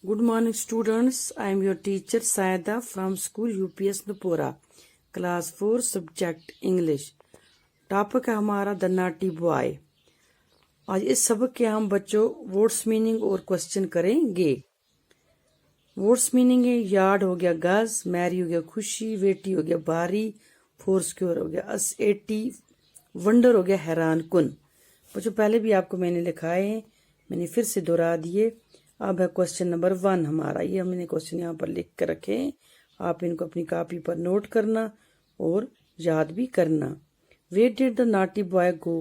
Good morning students, I am your teacher Saida from school UPS Nupura, class 4 subject English. Topic है हमारा the Nati boy. आज इस सबक के हम बच्चों वर्ड्स मीनिंग और क्वेश्चन करेंगे। वर्ड्स मीनिंग है यार्ड हो गया गज, मैरी हो गया खुशी, वेटी हो गया बारी, फोर स्क्योर हो गया 80, वंडर हो गया हैरान कुन। बच्चों पहले भी आपको मैंने लिखाए हैं, मैंने फिर से दोहरा दिए। अब है क्वेश्चन नंबर 1 हमारा। ये हमने क्वेश्चन यहाँ पर लिख कर रखे हैं, आप इनको अपनी कॉपी पर नोट करना और याद भी करना। Where did the naughty boy go?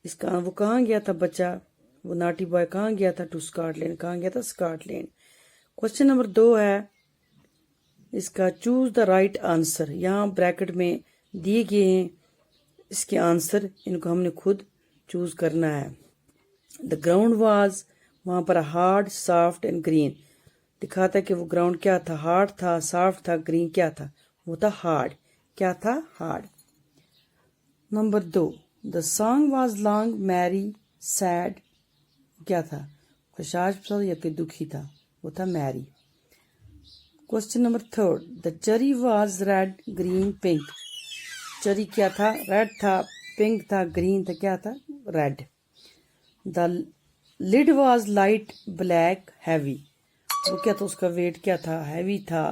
इसका वो कहाँ गया था बच्चा, वो नाटी बॉय कहाँ गया था? To Scotland. कहाँ गया था? स्कॉटलैंड। क्वेश्चन नंबर 2 है इसका, चूज द राइट आंसर। यहाँ ब्रैकेट में दिए गए हैं इसके आंसर, इनको हमने खुद चूज करना है। द ग्राउंड वाज, वहां पर हार्ड, सॉफ्ट एंड ग्रीन दिखाता है कि वो ग्राउंड क्या था, हार्ड था, सॉफ्ट था, ग्रीन क्या था, वो था हार्ड। क्या था? Hard. Number 2, the song was long, merry, sad, क्या था? खुशाश पसंद या फिर दुखी था? वो था merry. Question number 3, the cherry was red, green, pink. Cherry क्या था? रेड था, पिंक था, ग्रीन था, क्या था? Red. The lid was light, black, heavy. वो क्या था? उसका वेट क्या था? हैवी था,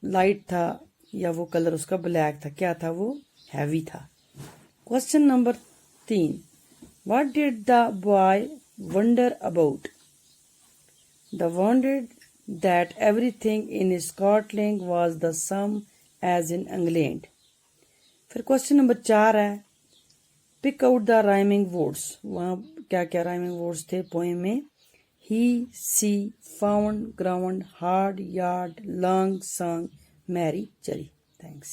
लाइट था, या वो कलर उसका ब्लैक था? क्या था? वो हैवी था। Question number 3, what did the boy wonder about? The wondered that everything in Scotland was the same as in England. फिर क्वेश्चन नंबर 4 है, pick out the rhyming words. वहाँ क्या क्या राइमिंग वर्ड्स थे पोएम में? He, see, found, ground, hard, yard, long, song, Mary, cherry. Thanks.